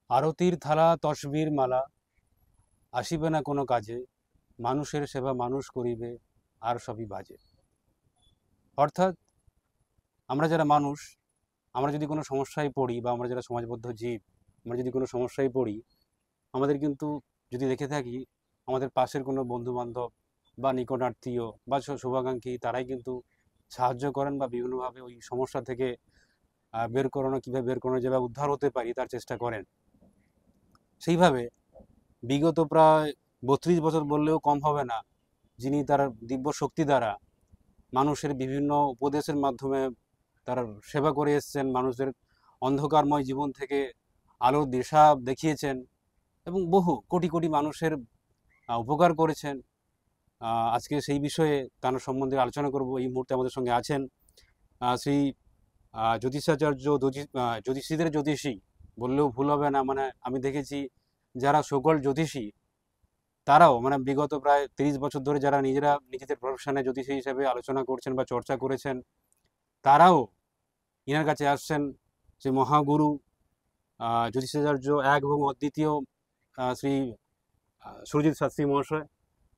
আরতির থালা তসবির মালা আসিবে না কোনো কাজে, মানুষের সেবা মানুষ করিবে আর সবই বাজে। অর্থাৎ আমরা যারা মানুষ, আমরা যদি কোনো সমস্যায় পড়ি বা আমরা যারা সমাজবদ্ধ জীব, আমরা যদি কোনো সমস্যায় পড়ি, আমাদের কিন্তু যদি দেখে থাকি আমাদের পাশের কোনো বন্ধু বান্ধব বা নিকটাত্মীয় বা শুভাকাঙ্ক্ষী তারাই কিন্তু সাহায্য করেন বা বিভিন্নভাবে ওই সমস্যা থেকে বের করানো, কীভাবে বের করানো যাবে, উদ্ধার হতে পারি তার চেষ্টা করেন। সেইভাবে বিগত প্রায় 32 বছর বললেও কম হবে না, যিনি তার দিব্য শক্তি দ্বারা মানুষের বিভিন্ন উপদেশের মাধ্যমে তার সেবা করে এসছেন, মানুষদের অন্ধকারময় জীবন থেকে আলোর দিশা দেখিয়েছেন এবং বহু কোটি কোটি মানুষের উপকার করেছেন। আজকে সেই বিষয়ে তার সম্বন্ধে আলোচনা করব। এই মুহূর্তে আমাদের সঙ্গে আছেন শ্রী জ্যোতিষাচার্য, জ্যোতিষীদের জ্যোতিষী বললেও ভুল হবে না। মানে আমি দেখেছি যারা সকল জ্যোতিষী তারাও মানে বিগত প্রায় 30 বছর ধরে যারা নিজেরা নিজেদের প্রফেশনে জ্যোতিষী হিসেবে আলোচনা করছেন বা চর্চা করেছেন, তারাও ইনার কাছে আসছেন। যে মহাগুরু জ্যোতিষাচার্য এক এবং অদ্বিতীয় শ্রী সুরজিৎ শাস্ত্রী মহাশয়,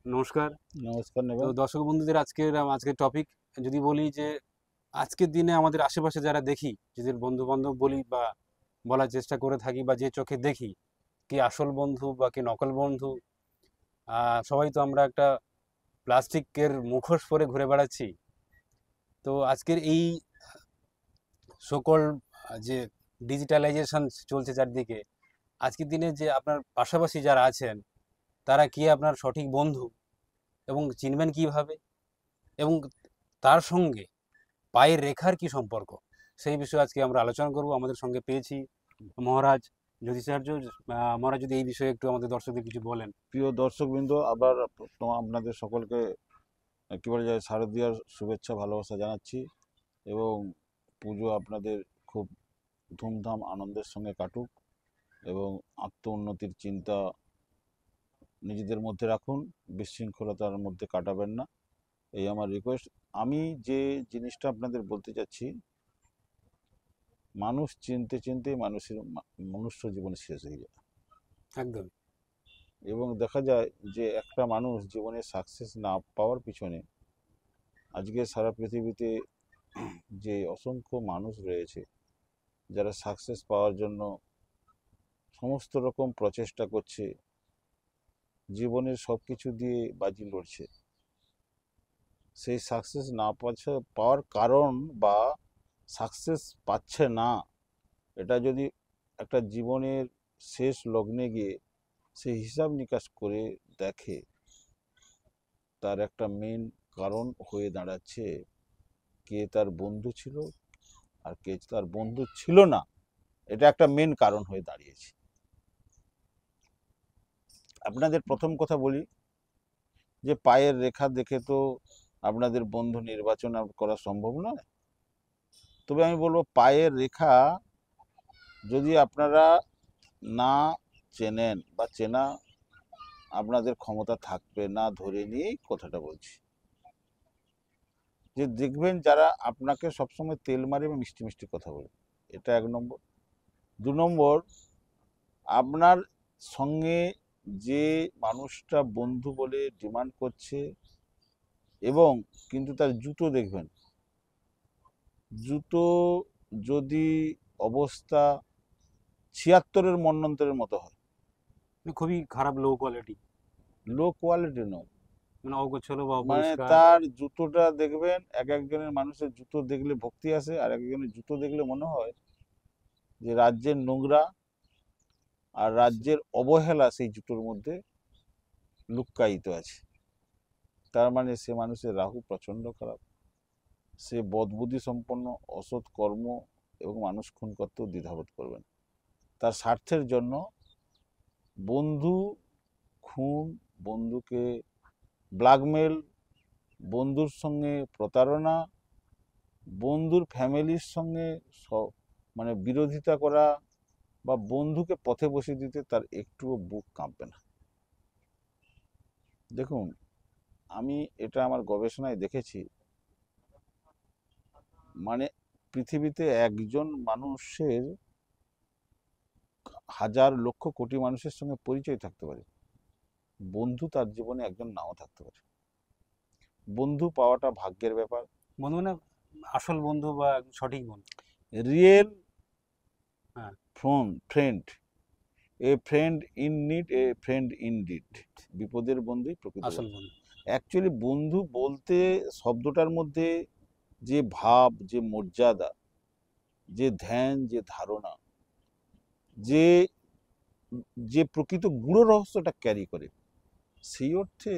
নমস্কার। নমস্কার তো নেবেন। দর্শক বন্ধুদের আজকের টপিক যদি বলি যে আজকের দিনে আমাদের আশেপাশে যারা দেখি, যাদের বন্ধু বান্ধব বলি বা বলার চেষ্টা করে থাকি বা যে চোখে দেখি, কে আসল বন্ধু বা কে নকল বন্ধু, সবাই তো আমরা একটা প্লাস্টিকের মুখোশ পরে ঘুরে বেড়াচ্ছি। তো আজকের এই সকল যে ডিজিটালাইজেশন চলছে চারদিকে, আজকের দিনে যে আপনার পাশাপাশি যারা আছেন তারা কি আপনার সঠিক বন্ধু এবং চিনবেন কিভাবে, এবং তার সঙ্গে পায়ের রেখার কি সম্পর্ক, সেই বিষয়ে আজকে আমরা আলোচনা করব। আমাদের সঙ্গে পেয়েছি মহারাজ জ্যোতিষাচার্য। মহারাজ যদি এই বিষয়ে একটু আমাদের দর্শকদের কিছু বলেন। প্রিয় দর্শকবৃন্দ, আবার আপনাদের সকলকে কি বলা যায়, শারদীয়ার শুভেচ্ছা ভালোবাসা জানাচ্ছি এবং পুজো আপনাদের খুব ধুমধাম আনন্দের সঙ্গে কাটুক এবং আত্ম উন্নতির চিন্তা নিজেদের মধ্যে রাখুন, বিশৃঙ্খলতার মধ্যে কাটাবেন না, এই আমার রিকোয়েস্ট। আমি যে জিনিসটা আপনাদের বলতে চাচ্ছি, মানুষ চিনতে চিনতেই মনুষ্য জীবন শেষ হয়ে যায়। একদম। এবং দেখা যায় যে একটা মানুষ জীবনে সাকসেস না পাওয়ার পিছনে আজকে সারা পৃথিবীতে যে অসংখ্য মানুষ রয়েছে যারা সাকসেস পাওয়ার জন্য সমস্ত রকম প্রচেষ্টা করছে, জীবনের সব কিছু দিয়ে বাজি লড়ছে, সেই সাকসেস না পাওয়ার কারণ বা সাকসেস পাচ্ছে না, এটা যদি একটা জীবনের শেষ লগ্নে গিয়ে সে হিসাব নিকাশ করে দেখে, তার একটা মেন কারণ হয়ে দাঁড়াচ্ছে কে তার বন্ধু ছিল আর কে তার বন্ধু ছিল না। এটা একটা মেন কারণ হয়ে দাঁড়িয়েছে। আপনাদের প্রথম কথা বলি যে পায়ের রেখা দেখে তো আপনাদের বন্ধু নির্বাচন করা সম্ভব নয়। তবে আমি বলবো পায়ের রেখা যদি আপনারা না চেনেন বা চেনা আপনাদের ক্ষমতা থাকবে না ধরে নিয়েই কথাটা বলছি, যে দেখবেন যারা আপনাকে সবসময় তেল মারে এবং মিষ্টি মিষ্টি কথা বলে, এটা 1 নম্বর। 2 নম্বর, আপনার সঙ্গে যে মানুষটা বন্ধু বলে ডিমান্ড করছে এবং কিন্তু তার জুতো দেখবেন, জুতো যদি অবস্থা 76-এর মন্বন্তরের মতো হয়, খুবই খারাপ, লো কোয়ালিটি। লো কোয়ালিটি নয়, মানে অগোছালো বা মানে অপরিষ্কার। তার জুতোটা দেখবেন, এক একজনের মানুষের জুতো দেখলে ভক্তি আসে, আর একজনের জুতো দেখলে মনে হয় যে রাজ্যের নোংরা আর রাজ্যের অবহেলা সেই জুতোর মধ্যে লুক্কায়িত আছে। তার মানে সে মানুষের রাহু প্রচণ্ড খারাপ, সে বদবুদ্ধি সম্পন্ন, অসৎ কর্ম এবং মানুষ খুন করতেও দ্বিধাবোধ করবেন। তার স্বার্থের জন্য বন্ধু খুন, বন্ধুকে ব্ল্যাকমেল, বন্ধুর সঙ্গে প্রতারণা, বন্ধুর ফ্যামিলির সঙ্গে মানে বিরোধিতা করা বা বন্ধুকে পথে বসিয়ে দিতে তার একটুও বুক কাঁপবে না। দেখুন, আমি এটা আমার গবেষণায় দেখেছি, মানে পৃথিবীতে একজন মানুষের হাজার লক্ষ কোটি মানুষের সঙ্গে পরিচয় থাকতে পারে, বন্ধু তার জীবনে একজন নাও থাকতে পারে। বন্ধু পাওয়াটা ভাগ্যের ব্যাপার। বন্ধু মানে আসল বন্ধু বা সঠিক বন্ধু। রিয়েল হ্যাঁ। Friend, a friend in need, a friend in deed. বিপদের বন্ধুই প্রকৃত আসল বন্ধু। বন্ধু। অ্যাকচুয়ালি বন্ধু বলতে শব্দটার মধ্যে যে ভাব, যে মর্যাদা, যে ধ্যান, যে ধারণা, যে যে প্রকৃত গূঢ় রহস্যটা ক্যারি করে, সেই অর্থে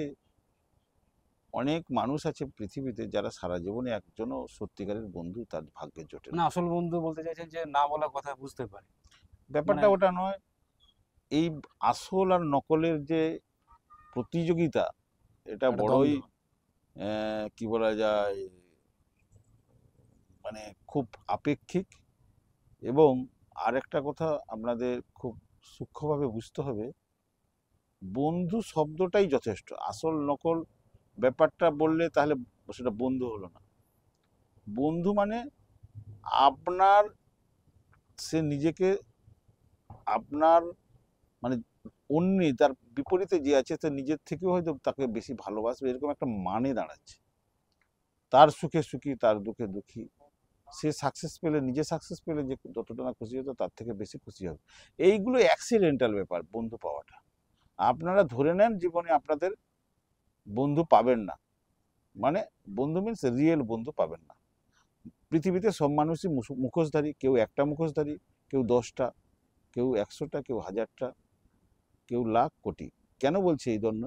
অনেক মানুষ আছে পৃথিবীতে যারা সারা জীবনে একজনও সত্যিকারের বন্ধু তার ভাগ্যে জোটে মানে না। আসল বন্ধু বলতে চাইছেন যে না বলা কথা বুঝতে পারে। ব্যাপারটা মানে ওটা নয়। এই আসল আর নকলের যে প্রতিযোগিতা, এটা একটা বড়ই দ্বন্দ্ব। কি বলা যায়, মানে খুব আপেক্ষিক। এবং আরেকটা কথা আপনাদের খুব সূক্ষ্মভাবে বুঝতে হবে, বন্ধু শব্দটাই যথেষ্ট। আসল নকল ব্যাপারটা বললে তাহলে সেটা বন্ধু হলো না। বন্ধু মানে আপনার, সে নিজেকে আপনার মানে অন্যি তার বিপরীতে যে আছে সে নিজের থেকেও হয়তো তাকে বেশি ভালোবাসবে, এরকম একটা মানে দাঁড়াচ্ছে। তার সুখে সুখী, তার দুঃখে দুঃখী। সে সাকসেস পেলে, নিজে সাকসেস পেলে যে যতটা না খুশি হতো তার থেকে বেশি খুশি হবে। এইগুলো অ্যাক্সিডেন্টাল ব্যাপার বন্ধু পাওয়াটা। আপনারা ধরে নেন জীবনে আপনাদের বন্ধু পাবেন না, মানে বন্ধু মিনস রিয়েল বন্ধু পাবেন না। পৃথিবীতে সব মানুষই মুখোশধারী। কেউ একটা মুখোশধারী, কেউ 10টা, কেউ 100টা, কেউ 1000টা, কেউ লাখ কোটি। কেন বলছি এই জন্য?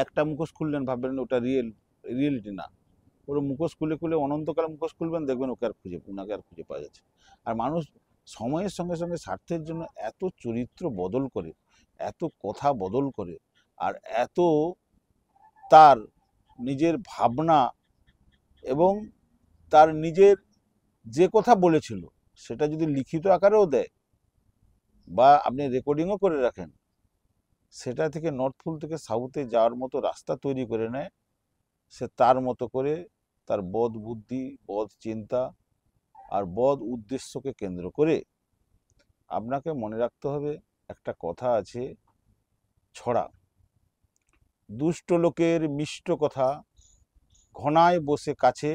একটা মুখোশ খুললেন, ভাববেন ওটা রিয়েলিটি না। ওর মুখোশ খুলে খুলে অনন্তকাল মুখোশ খুলবেন, দেখবেন ওনাকে আর খুঁজে পাওয়া যাচ্ছে। আর মানুষ সময়ের সঙ্গে সঙ্গে স্বার্থের জন্য এত চরিত্র বদল করে, এত কথা বদল করে, আর এত তার নিজের ভাবনা এবং তার নিজের যে কথা বলেছিল সেটা যদি লিখিত আকারেও দেয় বা আপনি রেকর্ডিংও করে রাখেন, সেটা থেকে নর্থ পোল থেকে সাউথে যাওয়ার মতো রাস্তা তৈরি করে নেয়। সে তার মতো করে তার বদ বুদ্ধি, বদ চিন্তা আর বদ উদ্দেশ্যকে কেন্দ্র করে। আপনাকে মনে রাখতে হবে, একটা কথা আছে, ছড়া, দুষ্ট লোকের মিষ্ট কথা, ঘনায় বসে কাছে,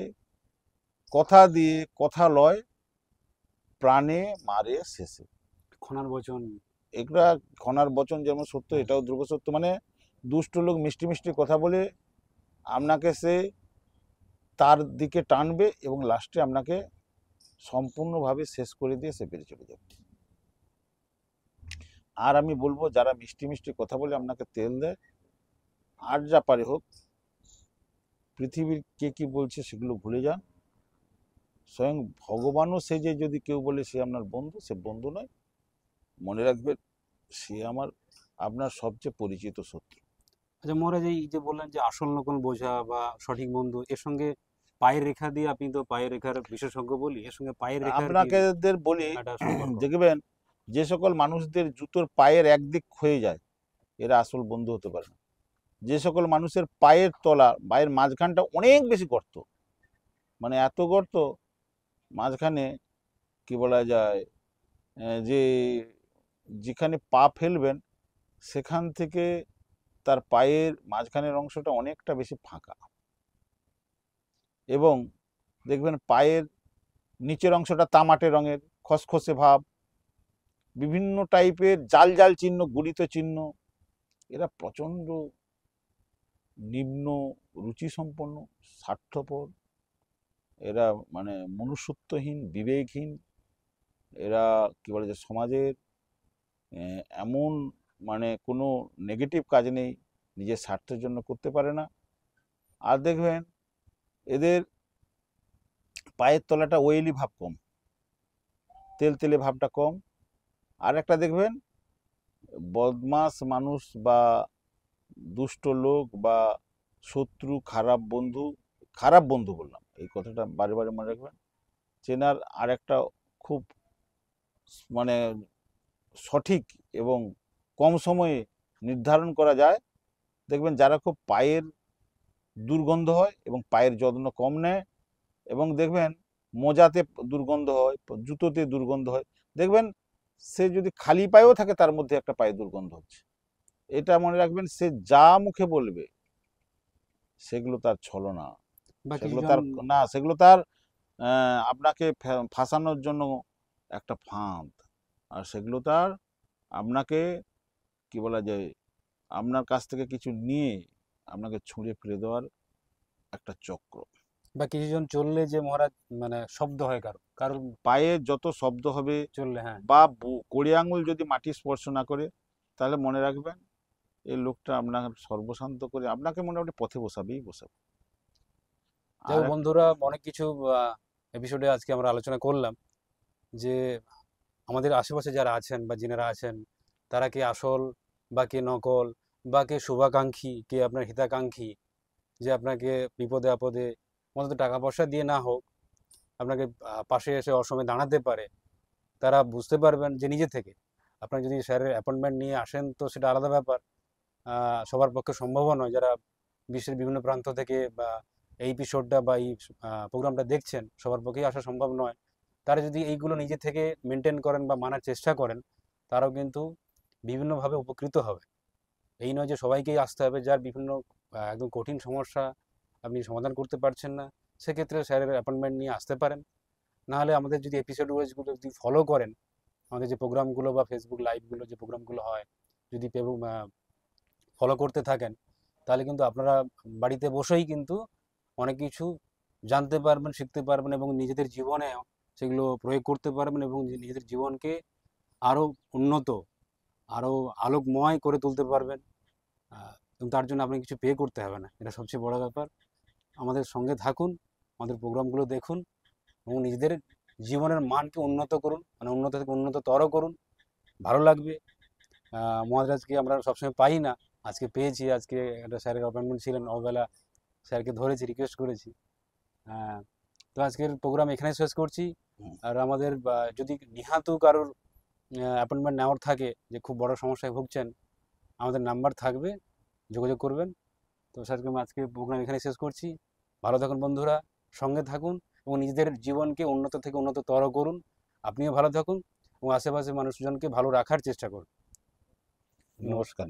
কথা দিয়ে কথা লয়, প্রাণে মারে শেষে। খনার বচন। এগুলা খনার বচন যেমন সত্য, এটাও ধ্রুব সত্য। মানে দুষ্ট লোক মিষ্টি মিষ্টি কথা বলে আপনাকে সে তার দিকে টানবে এবং লাস্টে আপনাকে সম্পূর্ণভাবে শেষ করে দিয়ে সে বেরিয়ে চলে যাবে। আর আমি বলবো, যারা মিষ্টি মিষ্টি কথা বলে আপনাকে তেল দেয়, আর যা পারে হোক, পৃথিবীর কে কি বলছে সেগুলো ভুলে যান। স্বয়ং ভগবানও সে যে যদি কেউ বলে সে আপনার বন্ধু, সে বন্ধু নয়। মনে রাখবেন, সে আপনার সবচেয়ে পরিচিত শত্রু। আচ্ছা মহারাজ, এই যে বললেন যে আসল নকল বোঝা বা সঠিক বন্ধু, এর সঙ্গে পায়ের রেখা দিয়ে, আপনি তো পায়ের রেখার বিশেষজ্ঞ বলি, এর সঙ্গে পায়ের রেখার কি আপনাদের বলি, একটা সম্পর্ক? দেখবেন যে সকল মানুষদের জুতোর পায়ের একদিক ক্ষয়ে যায়, এরা আসল বন্ধু হতে পারে না। যে সকল মানুষের পায়ের তলা, পায়ের মাঝখানটা অনেক বেশি গর্ত, মানে এত গর্ত, মাঝখানে কি বলা যায়, যে যেখানে পা ফেলবেন সেখান থেকে তার পায়ের মাঝখানের অংশটা অনেকটা বেশি ফাঁকা, এবং দেখবেন পায়ের নিচের অংশটা তামাটে রঙের, খসখসে ভাব, বিভিন্ন টাইপের জাল জাল চিহ্ন, গুড়িত চিহ্ন। এরা প্রচণ্ড নিম্ন রুচি সম্পন্ন, স্বার্থপর, এরা মানে মনুষ্যত্বহীন, বিবেকহীন। এরা কি বলে যে সমাজের এমন মানে কোনো নেগেটিভ কাজ নেই নিজের স্বার্থের জন্য করতে পারে না। আর দেখবেন এদের পায়ের তলাটা ওয়েলি ভাব কম, তেলতেলে ভাবটা কম। আর একটা দেখবেন, বদমাস মানুষ বা দুষ্ট লোক বা শত্রু, খারাপ বন্ধু বললাম, এই কথাটা বারে বারে মনে রাখবেন। চেনার আর একটা খুব মানে সঠিক এবং কম সময়ে নির্ধারণ করা যায়, দেখবেন যারা খুব পায়ের দুর্গন্ধ হয় এবং পায়ের যত্ন কম নেয়, এবং দেখবেন মোজাতে দুর্গন্ধ হয়, জুতোতে দুর্গন্ধ হয়, দেখবেন সে যদি খালি পায়েও থাকে তার মধ্যে একটা পায়ে দুর্গন্ধ হচ্ছে। এটা মনে রাখবেন, সে যা মুখে বলবে সেগুলো তার ছলনা, বা সেগুলো কিছুজন তার না, সেগুলো তার আপনাকে ফাঁসানোর জন্য একটা ফাঁদ। আর সেগুলো তার আপনাকে কি বলা যায়, আপনার কাছ থেকে কিছু নিয়ে আপনাকে ছুঁড়ে ফেলে দেওয়ার একটা চক্র। বা কিছুজন চললে যে মহারাজ মানে শব্দ হয় কারোর পায়ে যত শব্দ হবে চললে, হ্যাঁ, বা কড়ি আঙুল যদি মাটি স্পর্শ না করে, তাহলে মনে রাখবেন এই লোকটা আপনার সর্বশান্ত করে আপনাকে মোটামুটি পথে বসাবেই বসাবে। যাই আর হোক বন্ধুরা, অনেক কিছু এপিসোডে আজকে আমরা আলোচনা করলাম যে আমাদের আশেপাশে যারা আছেন বা যিনারা আছেন, তারা কে আসল বা কে নকল, বা কে শুভাকাঙ্ক্ষী, কে আপনার হিতাকাঙ্ক্ষী, যে আপনাকে বিপদে আপদে অন্তত টাকা পয়সা দিয়ে না হোক আপনাকে পাশে এসে অসময়ে দাঁড়াতে পারে, তারা বুঝতে পারবেন যে নিজে থেকে। আপনার যদি স্যারের অ্যাপয়েন্টমেন্ট নিয়ে আসেন তো সেটা আলাদা ব্যাপার, সবার পক্ষে সম্ভবও নয়। যারা বিশ্বের বিভিন্ন প্রান্ত থেকে বা এই এপিসোডটা বা এই প্রোগ্রামটা দেখছেন, সবার পক্ষেই আসা সম্ভব নয়। তারা যদি এইগুলো নিজে থেকে মেনটেন করেন বা মানার চেষ্টা করেন, তারাও কিন্তু বিভিন্নভাবে উপকৃত হবে। এই নয় যে সবাইকেই আসতে হবে। যার বিভিন্ন একদম কঠিন সমস্যা আপনি সমাধান করতে পারছেন না, সেক্ষেত্রে স্যারের অ্যাপয়েন্টমেন্ট নিয়ে আসতে পারেন। নাহলে আমাদের যদি এপিসোড ওয়াইজগুলো যদি ফলো করেন, আমাদের যে প্রোগ্রামগুলো বা ফেসবুক লাইভগুলো যে প্রোগ্রামগুলো হয়, যদি ফলো করতে থাকেন, তাহলে কিন্তু আপনারা বাড়িতে বসেই কিন্তু অনেক কিছু জানতে পারবেন, শিখতে পারবেন এবং নিজেদের জীবনে সেগুলো প্রয়োগ করতে পারবেন এবং নিজেদের জীবনকে আরও উন্নত, আরও আলোকময় করে তুলতে পারবেন। এবং তার জন্য আপনাকে কিছু পে করতে হবে না, এটা সবচেয়ে বড় ব্যাপার। আমাদের সঙ্গে থাকুন, আমাদের প্রোগ্রামগুলো দেখুন এবং নিজেদের জীবনের মানকে উন্নত করুন, মানে উন্নত থেকে উন্নততর করুন। ভালো লাগবে। মহারাজকে আমরা সবসময় পাই না, আজকে পেয়েছি। আজকে একটা স্যারের অ্যাপয়েন্টমেন্ট ছিলেন, অবেলা স্যারকে ধরেছি, রিকোয়েস্ট করেছি। তো আজকের প্রোগ্রাম এখানে শেষ করছি। আর আমাদের যদি নিহাতও কারোর অ্যাপয়েন্টমেন্ট নেওয়ার থাকে, যে খুব বড় সমস্যায় ভুগছেন, আমাদের নাম্বার থাকবে, যোগাযোগ করবেন। তো স্যারকে আজকে প্রোগ্রাম এখানে শেষ করছি। ভালো থাকুন বন্ধুরা, সঙ্গে থাকুন এবং নিজেদের জীবনকে উন্নত থেকে উন্নততর করুন। আপনিও ভালো থাকুন এবং আশেপাশের মানুষজনকে ভালো রাখার চেষ্টা করুন। নমস্কার। নমস্কার।